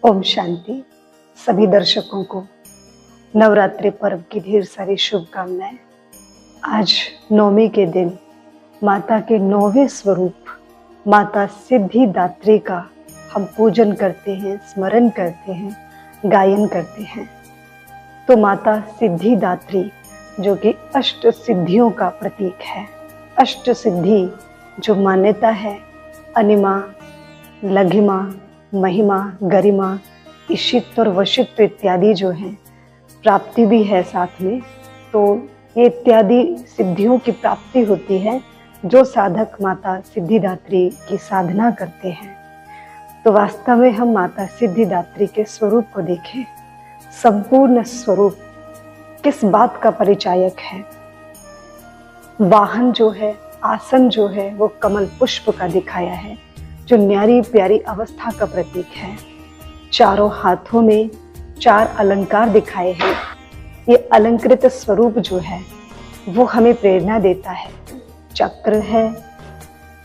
ओम शांति। सभी दर्शकों को नवरात्रि पर्व की ढेर सारी शुभकामनाएं। आज नवमी के दिन माता के 9वें स्वरूप माता सिद्धिदात्री का हम पूजन करते हैं, स्मरण करते हैं, गायन करते हैं। तो माता सिद्धिदात्री जो कि अष्ट सिद्धियों का प्रतीक है, अष्ट सिद्धि जो मान्यता है, अनिमा, लघिमा, महिमा, गरिमा, ईशित्व और वशित्व इत्यादि जो हैं, प्राप्ति भी है साथ में। तो ये इत्यादि सिद्धियों की प्राप्ति होती है जो साधक माता सिद्धिदात्री की साधना करते हैं। तो वास्तव में हम माता सिद्धिदात्री के स्वरूप को देखें। संपूर्ण स्वरूप किस बात का परिचायक है? वाहन जो है, आसन जो है, वो कमल पुष्प का दिखाया है, जो न्यारी प्यारी अवस्था का प्रतीक है। चारों हाथों में 4 अलंकार दिखाए हैं। ये अलंकृत स्वरूप जो है वो हमें प्रेरणा देता है। चक्र है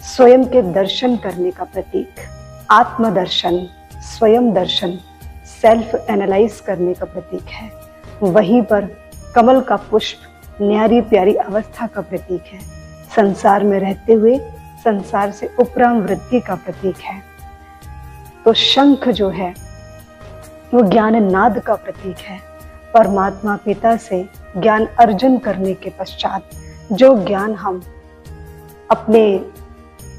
स्वयं के दर्शन करने का प्रतीक, आत्मदर्शन, स्वयं दर्शन, सेल्फ एनालाइज करने का प्रतीक है। वहीं पर कमल का पुष्प न्यारी प्यारी अवस्था का प्रतीक है, संसार में रहते हुए संसार से उपराम वृत्ति का प्रतीक है। तो शंख जो है वो ज्ञान नाद का प्रतीक है। परमात्मा पिता से ज्ञान अर्जन करने के पश्चात जो ज्ञान हम अपने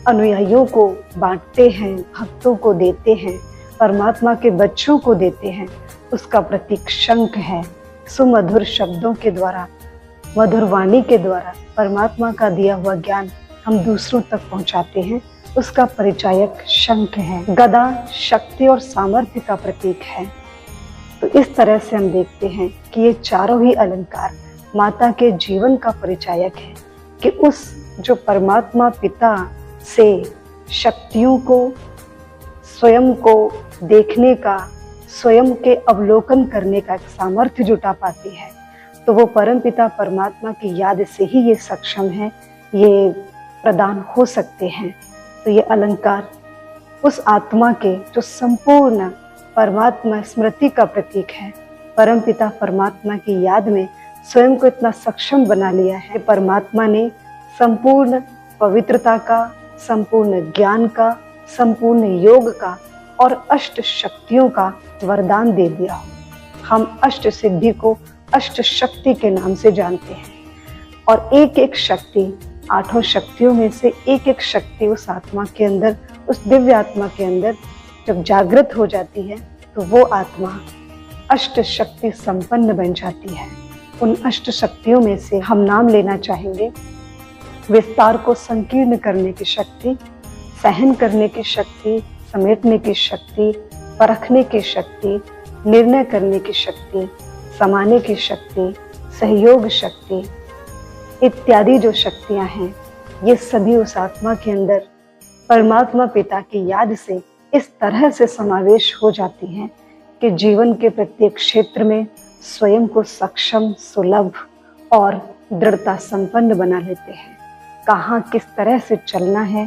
अनुयायियों को बांटते हैं, भक्तों को देते हैं, परमात्मा के बच्चों को देते हैं, उसका प्रतीक शंख है। सुमधुर शब्दों के द्वारा, मधुर वाणी के द्वारा परमात्मा का दिया हुआ ज्ञान हम दूसरों तक पहुंचाते हैं, उसका परिचायक शंख है। गदा शक्ति और सामर्थ्य का प्रतीक है। तो इस तरह से हम देखते हैं कि ये चारों ही अलंकार माता के जीवन का परिचायक है कि उस जो परमात्मा पिता से शक्तियों को, स्वयं को देखने का, स्वयं के अवलोकन करने का एक सामर्थ्य जुटा पाती है, तो वो परमपिता परमात्मा की याद से ही ये सक्षम है, ये प्रदान हो सकते हैं। तो ये अलंकार उस आत्मा के जो संपूर्ण परमात्मा स्मृति का प्रतीक है, परमपिता परमात्मा की याद में स्वयं को इतना सक्षम बना लिया है। परमात्मा ने संपूर्ण पवित्रता का, संपूर्ण ज्ञान का, संपूर्ण योग का और अष्ट शक्तियों का वरदान दे दिया। हम अष्ट सिद्धि को अष्ट शक्ति के नाम से जानते हैं और एक एक शक्ति, 8 शक्तियों में से एक एक शक्ति उस आत्मा के अंदर, उस दिव्य आत्मा के अंदर जब जागृत हो जाती है तो वो आत्मा अष्ट शक्ति संपन्न बन जाती है। उन अष्ट शक्तियों में से हम नाम लेना चाहेंगे विस्तार को संकीर्ण करने की शक्ति, सहन करने की शक्ति, समेटने की शक्ति, परखने की शक्ति, निर्णय करने की शक्ति, समाने की शक्ति, सहयोग शक्ति इत्यादि जो शक्तियां हैं, ये सभी उस आत्मा के अंदर परमात्मा पिता की याद से इस तरह से समावेश हो जाती हैं कि जीवन के प्रत्येक क्षेत्र में स्वयं को सक्षम, सुलभ और दृढ़ता संपन्न बना लेते हैं। कहाँ किस तरह से चलना है,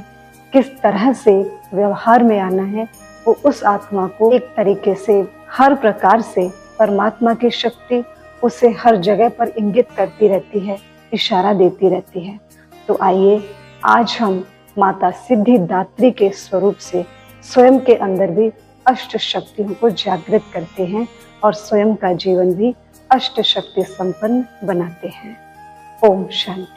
किस तरह से व्यवहार में आना है, वो उस आत्मा को एक तरीके से हर प्रकार से परमात्मा की शक्ति उसे हर जगह पर इंगित करती रहती है, इशारा देती रहती है। तो आइए आज हम माता सिद्धिदात्री के स्वरूप से स्वयं के अंदर भी अष्ट शक्तियों को जागृत करते हैं और स्वयं का जीवन भी अष्ट शक्ति संपन्न बनाते हैं। ओम शांति।